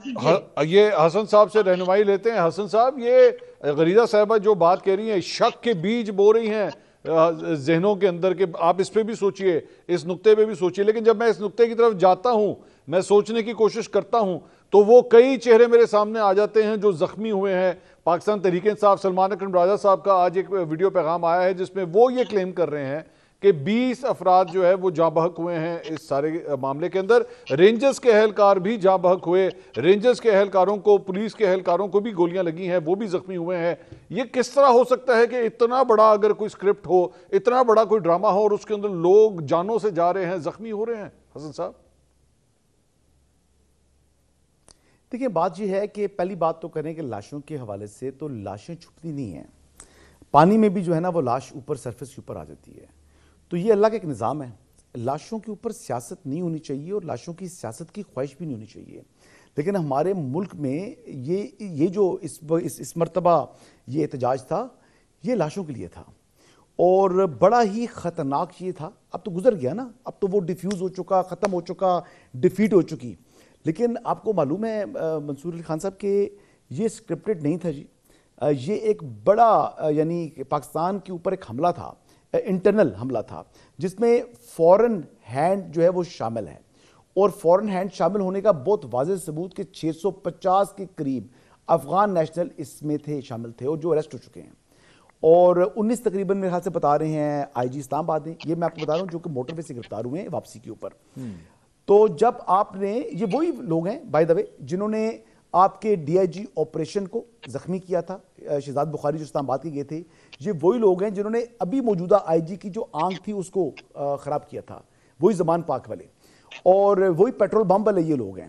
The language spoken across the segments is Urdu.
یہ حسن صاحب سے رہنمائی لیتے ہیں۔ حسن صاحب، یہ غریزہ صاحبہ جو بات کہہ رہی ہیں، شک کے بیج بو رہی ہیں ذہنوں کے اندر، کہ آپ اس پہ بھی سوچئے، اس نقطے پہ بھی سوچئے، لیکن جب میں اس نقطے کی طرف جاتا ہوں، میں سوچنے کی کوشش کرتا ہوں، تو وہ کئی چہرے میرے سامنے آ جاتے ہیں جو زخمی ہوئے ہیں۔ پاکستان تحریک انصاف سلمان اکرم راجہ صاحب کا آج ایک ویڈیو پیغام آیا ہے جس میں وہ یہ کلیم کر رہے ہیں کہ 20 افراد جو ہے وہ جاں بحق ہوئے ہیں اس سارے معاملے کے اندر۔ رینجرز کے اہلکار بھی جاں بحق ہوئے، رینجرز کے اہلکاروں کو، پولیس کے اہلکاروں کو بھی گولیاں لگی ہیں، وہ بھی زخمی ہوئے ہیں۔ یہ کس طرح ہو سکتا ہے کہ اتنا بڑا اگر کوئی سکرپٹ ہو، اتنا بڑا کوئی ڈرامہ ہو، اور اس کے اندر لوگ جانوں سے جا رہے ہیں، زخمی ہو رہے ہیں؟ حسن صاحب دیکھیں، بات یہ ہے کہ پہلی بات تو کریں کہ لاشوں کے حوالے سے تو لاشیں چھپتی نہیں ہیں، پانی میں بھی جو ہے نا وہ لاش اوپر سرفیس کے اوپر آ جاتی ہے۔ تو یہ اللہ کا ایک نظام ہے، لاشوں کے اوپر سیاست نہیں ہونی چاہیے اور لاشوں کی سیاست کی خواہش بھی نہیں ہونی چاہیے، لیکن ہمارے ملک میں یہ جو اس مرتبہ یہ احتجاج تھا، یہ لاشوں کے لیے تھا اور بڑا ہی خطرناک یہ تھا۔ اب تو گزر گیا نا، اب تو وہ ڈیفیوز ہو چکا، ختم ہو چکا، ڈیفیٹ ہو چکی، لیکن آپ کو معلوم ہے منصور علی خان صاحب کہ یہ سکرپٹڈ نہیں تھا جی۔ یہ ایک بڑا یعنی پاکستان کے اوپر ایک حملہ تھا، انٹرنل حملہ تھا، جس میں فورن ہینڈ جو ہے وہ شامل ہے، اور فورن ہینڈ شامل ہونے کا بہت واضح ثبوت کہ 650 کے قریب افغان نیشنل اس میں تھے، شامل تھے، اور جو اریسٹ ہو چکے ہیں، اور 19 تقریباً میرے خیال سے بتا رہے ہیں آئی جی اسلام آباد ہیں، یہ میں آپ کو بتا رہا ہوں جو کہ موٹر وے سے گرفتار ہوئے ہیں واپسی کے اوپر۔ تو جب آپ نے، یہ وہی لوگ ہیں بائی دا وے جنہوں نے آپ کے ڈی آئی جی آپریشن کو زخمی کیا تھا، شہزاد بخاری جو اسلام آباد کے گئے تھے، یہ وہی لوگ ہیں جنہوں نے ابھی موجودہ آئی جی کی جو آنکھ تھی اس کو خراب کیا تھا، وہی زمان پاک والے، اور وہی پیٹرول بم والے یہ لوگ ہیں۔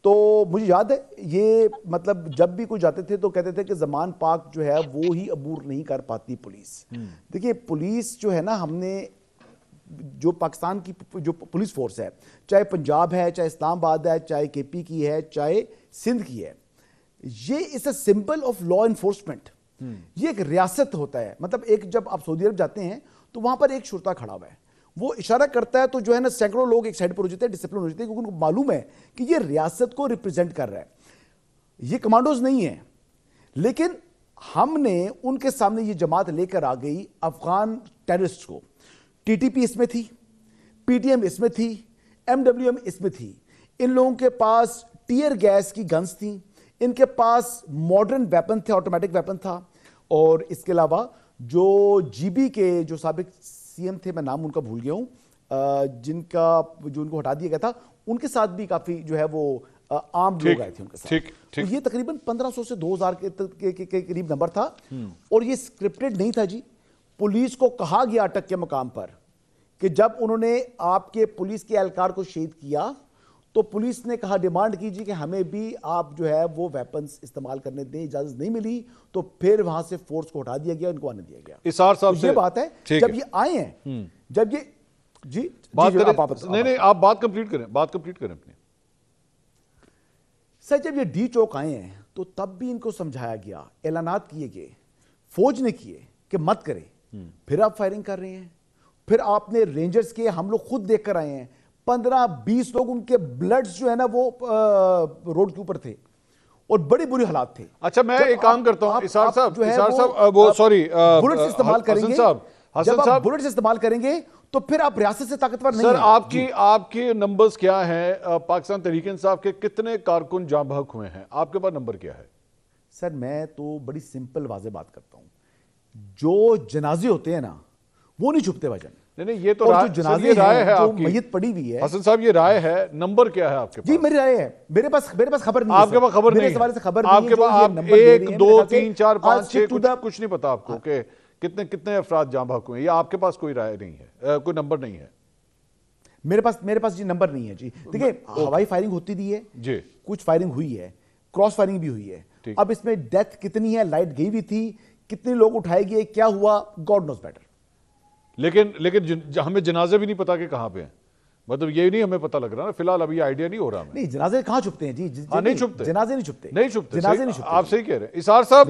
تو مجھے یاد ہے یہ مطلب جب بھی کوئی جاتے تھے تو کہتے تھے کہ زمان پاک جو ہے وہ ہی عبور نہیں کر پاتی پولیس۔ دیکھیے پولیس جو ہے نا، ہم نے جو پاکستان کی جو پولیس فورس ہے، چاہے پنجاب ہے، چاہے اسلام آباد ہے، چاہے کے پی کی ہے، چاہے سندھ کی ہے، یہ is a symbol of law enforcement. یہ ایک ریاست ہوتا ہے، مطلب ایک جب آپ سعودی عرب جاتے ہیں تو وہاں پر ایک شرطہ کھڑا ہوا ہے، وہ اشارہ کرتا ہے تو جو ہے نا سینکڑوں لوگ ایک سائڈ پر ہو جاتے ہیں، ڈسپلن ہو جاتے ہیں، کیونکہ ان کو معلوم ہے کہ یہ ریاست کو ریپرزینٹ کر رہا ہے، یہ کمانڈوز نہیں ہیں۔ لیکن ہم نے ان کے سامنے یہ جماعت لے کر آ گئی افغان ٹیررسٹ کو، ٹی ٹی پی اس میں تھی، پی ٹی ایم اس میں تھی، ایم ڈبلیو ایم اس میں تھی، ان لوگوں کے پاس ٹیئر گیس کی گنز تھیں، ان کے پاس ماڈرن ویپن تھے، آٹومیٹک ویپن تھا، اور اس کے علاوہ جو جی بی کے جو سابق سی ایم تھے، میں نام ان کا بھول گیا ہوں، جن کو ہٹا دیا گیا تھا، ان کے ساتھ بھی کافی جو ہے وہ عام لوگ آئے تھے ان کے ساتھ۔ یہ تقریباً 1500 سے 2000 کے قریب نمبر تھا، اور یہ سکرپٹڈ نہیں تھا جی۔ پولیس کو کہا گیا اٹک کے مقام پر کہ جب انہوں نے آپ کے پولیس کے اہلکار کو شہید کیا تو پولیس نے کہا، ڈیمانڈ کیجیے کہ ہمیں بھی آپ جو ہے وہ ویپنز استعمال کرنے دیں، اجازت نہیں ملی، تو پھر وہاں سے فورس کو ہٹا دیا گیا، ان کو آنے دیا گیا۔ اسار صاحب سے یہ بات ہے، جب یہ آئے ہیں، جب یہ جی نہیں آپ بات کمپلیٹ کریں اپنی۔ سر جب یہ ڈی چوک آئے ہیں تو تب بھی ان کو سمجھایا گیا، اعلانات کیے گئے، فوج نے کیے کہ مت کرے، پھر آپ فائرنگ کر رہے ہیں، پھر آپ نے رینجرز کے، ہم لوگ خود دیکھ کر آئے ہیں، 15-20 لوگ ان کے بلڈز جو ہے نا وہ روڈ کے اوپر تھے اور بڑی بری حالات تھے۔ اچھا میں ایک کام کرتا ہوں، اسار صاحب وہ سوری بلڈز استعمال کریں گے، جب آپ بلڈز استعمال کریں گے تو پھر آپ ریاست سے طاقتور نہیں ہیں۔ سر آپ کے نمبرز کیا ہیں؟ پاکستان تحریک انصاف کے کتنے کارکن جاں بحق ہوئے ہیں؟ آپ کے پاس نمبر کیا ہے؟ سر میں تو بڑی سمپل واضح بات کرتا ہوں، جو جنازے ہوتے ہیں نا وہ نہیں چھپتے بھائی جان۔ نہیں یہ تو رائے ہے آپ کی، میت پڑی ہوئی ہے۔ حسن صاحب یہ رائے ہے، نمبر کیا ہے آپ کے پاس؟ جی میری رائے ہے، میرے پاس خبر نہیں ہے، آپ کے پاس خبر نہیں ہے، میرے سوال سے خبر نہیں ہے، آپ کے پاس 1 2 3 4 5 6 کچھ نہیں پتا آپ کو کہ کتنے افراد جاں بحق ہوئے ہیں، یا آپ کے پاس کوئی رائے نہیں ہے، کوئی نمبر نہیں ہے؟ میرے پاس جی نمبر نہیں ہے جی۔ دیکھیں ہوائی فائرنگ ہوتی دی ہے جی، کچھ فائرنگ ہوئی ہے، کراس فائرنگ بھی ہوئی ہے، اب اس میں ڈیتھ کتنی ہے، لائٹ گئی بھی تھی، کتنے لوگ اٹھائے گئے، کیا ہوا، گاڈ نوز بیٹر۔ لیکن ہمیں جنازے بھی نہیں پتا کہ کہاں پہ ہیں، مطلب یہ نہیں ہمیں پتا لگ رہا نا، فی الحال ابھی آئیڈیا نہیں ہو رہا ہمیں۔ نہیں جنازے کہاں چھپتے ہیں جی، نہیں چھپتے، جنازے نہیں چھپتے، آپ صحیح کہہ رہے ہیں اسار صاحب۔